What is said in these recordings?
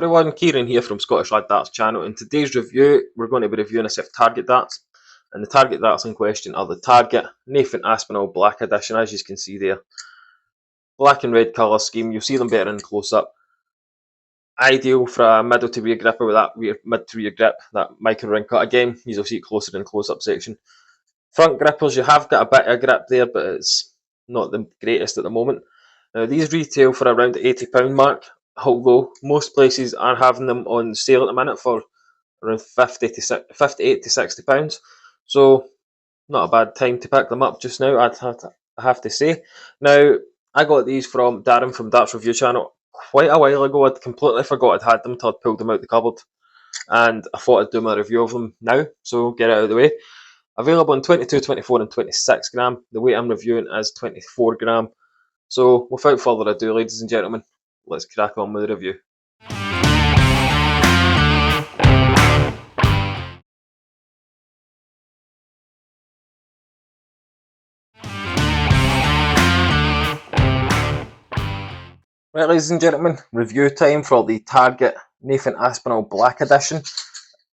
everyone, Kieran here from Scottish Lad Darts channel. In today's review, we're going to be reviewing a set of target darts. And the target darts in question are the Target Nathan Aspinall Black Edition, as you can see there. Black and red colour scheme, you'll see them better in close up. Ideal for a middle to rear gripper with that mid to rear grip, that micro ring cut again. You'll see it closer in close up section. Front grippers, you have got a bit of grip there, but it's not the greatest at the moment. Now these retail for around the £80 mark, although most places are having them on sale at the minute for around 58 to £60. So not a bad time to pick them up just now, I have to say. Now I got these from Darren from Darts Review channel quite a while ago. I'd completely forgot I'd had them until I'd pulled them out the cupboard, and I thought I'd do my review of them now, so get it out of the way. Available in 22, 24 and 26 gram. The weight I'm reviewing is 24 gram. So without further ado, ladies and gentlemen, let's crack on with the review. Right, ladies and gentlemen, review time for the Target Nathan Aspinall Black Edition.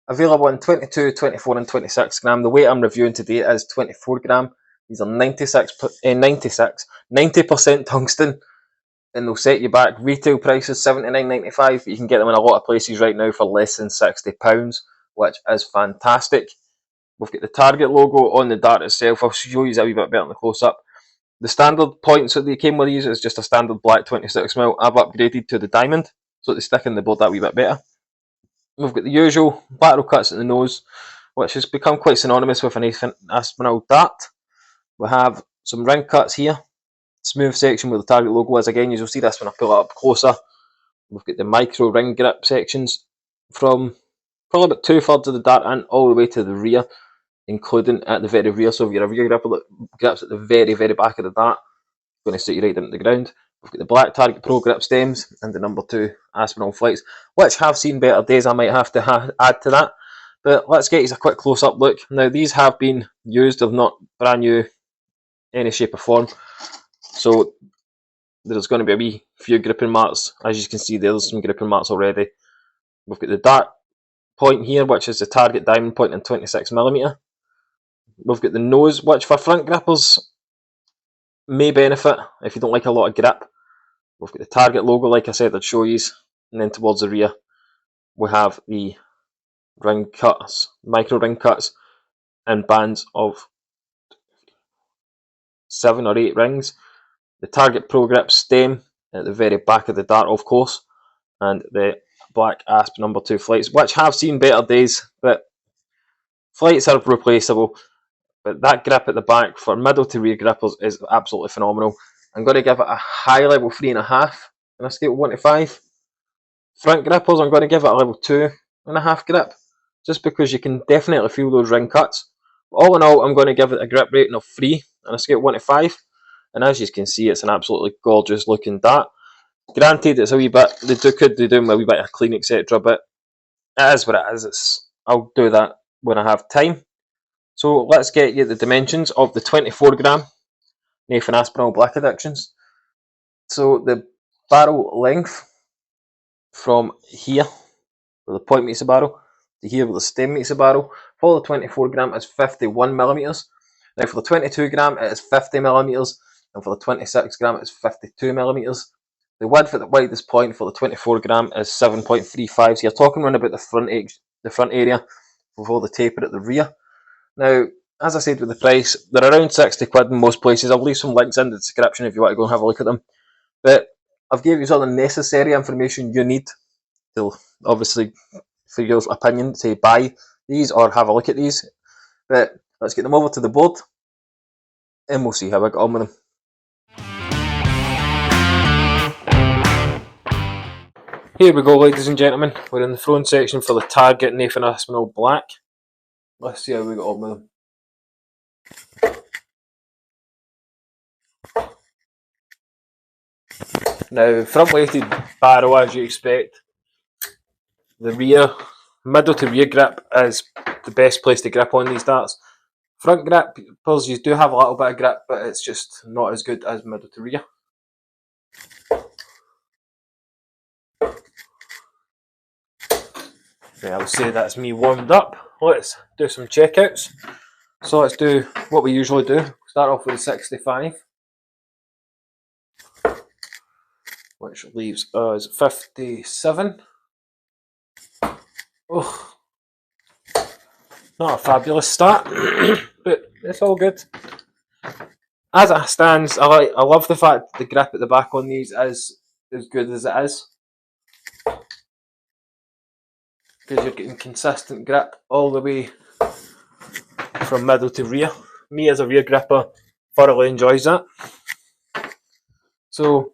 Available in 22, 24 and 26 gram. The weight I'm reviewing today is 24 gram. These are 90% tungsten, and they'll set you back. Retail price is $79.95. You can get them in a lot of places right now for less than £60, which is fantastic. We've got the Target logo on the dart itself. I'll show you a wee bit better in the close-up. The standard points that they came with these is just a standard black 26mm. I've upgraded to the diamond, so they stick in the board that wee bit better. We've got the usual battle cuts at the nose, which has become quite synonymous with an Nathan Aspinall dart. We have some ring cuts here, smooth section where the Target logo is. Again, you'll see this when I pull it up closer. We've got the micro ring grip sections from probably about 2/3 of the dart and all the way to the rear, including at the very rear. So if you're a rear gripper that grips at the very back of the dart, it's going to sit you right down to the ground. We've got the black Target Pro grip stems and the number 2 Aspinall flights, which have seen better days. I might have to add to that. But let's get you a quick close-up look. Now these have been used, they're not brand new any shape or form. So there's going to be a wee few gripping marks. As you can see, there's some gripping marks already. We've got the dart point here, which is the Target diamond point in 26mm. We've got the nose, which for front grippers may benefit if you don't like a lot of grip. We've got the Target logo, like I said, I'd show you, and then towards the rear we have the ring cuts, micro ring cuts, in bands of 7 or 8 rings. The Target Pro grip stem at the very back of the dart, of course, and the black Asp number 2 flights, which have seen better days, but flights are replaceable. But that grip at the back for middle to rear grippers is absolutely phenomenal. I'm going to give it a high level 3.5 on a scale of 1 to 5. Front grippers, I'm going to give it a level 2.5 grip, just because you can definitely feel those ring cuts. But all in all, I'm going to give it a grip rating of 3 on a scale of 1 to 5. And as you can see, it's an absolutely gorgeous looking dart. Granted, it's a wee bit, they could do a wee bit of clean, etc. But it is what it is. I'll do that when I have time. So let's get you the dimensions of the 24 gram Nathan Aspinall Black Editions. So the barrel length from here, where the point meets the barrel, to here where the stem meets the barrel, for the 24 gram is 51mm. Now for the 22 gram it is 50mm, and for the 26 gram it's 52mm. The width at the widest point for the 24 gram is 7.35, so you're talking around about the front area before the taper at the rear. Now, as I said with the price, they're around 60 quid in most places. I'll leave some links in the description if you want to go and have a look at them. But I've given you all the necessary information you need to, obviously, for your opinion, to buy these or have a look at these. But let's get them over to the board and we'll see how I get on with them. Here we go, ladies and gentlemen. We're in the throne section for the Target Nathan Aspinall Black. Let's see how we get on with them. Now, front weighted barrel as you expect. The rear, middle to rear grip is the best place to grip on these darts. Front grippers, you do have a little bit of grip, but it's just not as good as middle to rear. Right, I would say that's me warmed up. Let's do some checkouts. So let's do what we usually do. Start off with the 65, which leaves us 57. Oh, not a fabulous start, but it's all good. As it stands, I love the fact the grip at the back on these is as good as it is, because you're getting consistent grip all the way from middle to rear. Me as a rear gripper thoroughly enjoys that. So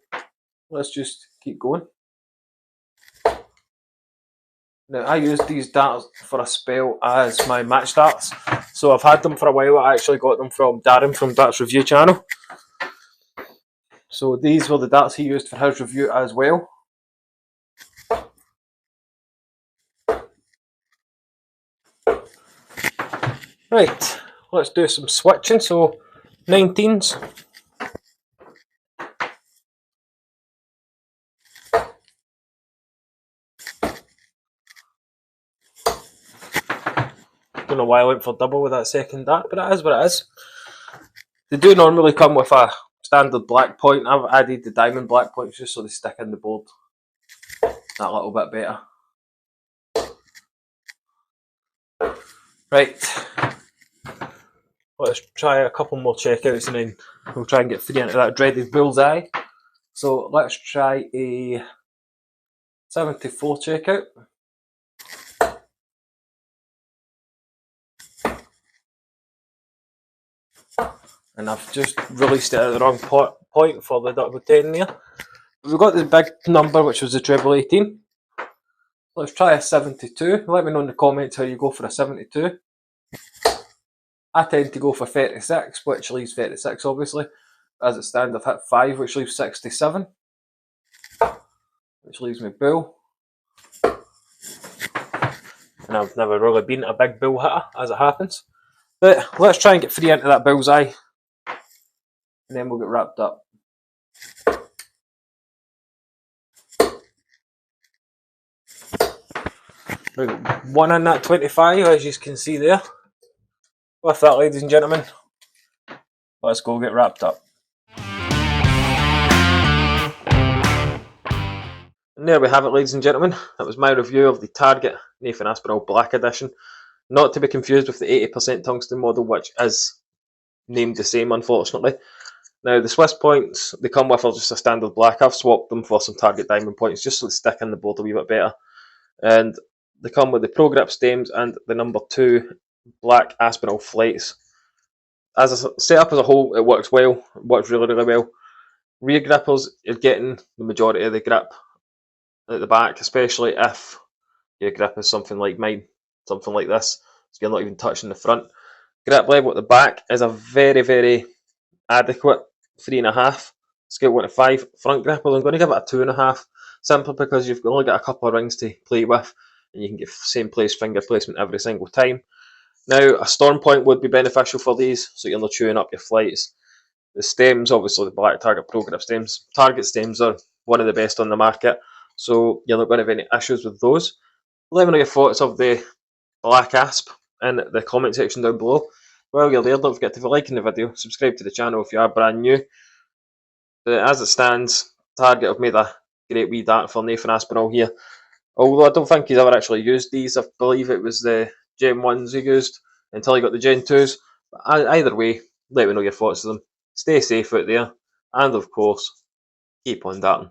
let's just keep going. Now I used these darts for a spell as my match darts, so I've had them for a while. I actually got them from Darren from Darts Review channel. So these were the darts he used for his review as well. Right, let's do some switching. So 19s. Don't know why I went for double with that second dart, but it is what it is. They do normally come with a standard black point. I've added the diamond black points just so they stick in the board that little bit better. Right, let's try a couple more checkouts and then we'll try and get free into that dreaded bullseye. So let's try a 74 checkout. And I've just released it at the wrong point for the double 10 there. We've got the big number, which was the treble 18. Let's try a 72. Let me know in the comments how you go for a 72. I tend to go for 36, which leaves 36 obviously. As it stands, I've hit 5, which leaves 67. Which leaves me bull. And I've never really been a big bull hitter, as it happens. But let's try and get free into that bullseye. And then we'll get wrapped up. We've got one in that 25, as you can see there. With that, ladies and gentlemen, let's go get wrapped up. And there we have it, ladies and gentlemen. That was my review of the Target Nathan Aspinall Black Edition. Not to be confused with the 80% tungsten model, which is named the same, unfortunately. Now, the Swiss points they come with are just a standard black. I've swapped them for some Target diamond points just so they stick in the board a wee bit better. And they come with the Pro Grip stems and the number 2 Black Aspinall flights. As a setup as a whole, it works well. It works really, really well. Rear grippers, you're getting the majority of the grip at the back, especially if your grip is something like mine, something like this. So you're not even touching the front. Grip level at the back is a very, very adequate 3.5. Scale 1 to 5. Front grippers, I'm going to give it a 2.5, simply because you've only got a couple of rings to play with, and you can get same place finger placement every single time. Now, a storm point would be beneficial for these, so you're not chewing up your flights. The stems, obviously the Black Target Pro Grip stems. Target stems are one of the best on the market, so you're not going to have any issues with those. Let me know your thoughts of the Black Asp in the comment section down below. While you're there, don't forget to like the video, subscribe to the channel if you are brand new. But as it stands, Target have made a great wee dart for Nathan Aspinall here. Although I don't think he's ever actually used these. I believe it was the Gen 1s he used until he got the Gen 2s. But either way, let me know your thoughts on them. Stay safe out there, and of course, keep on darting.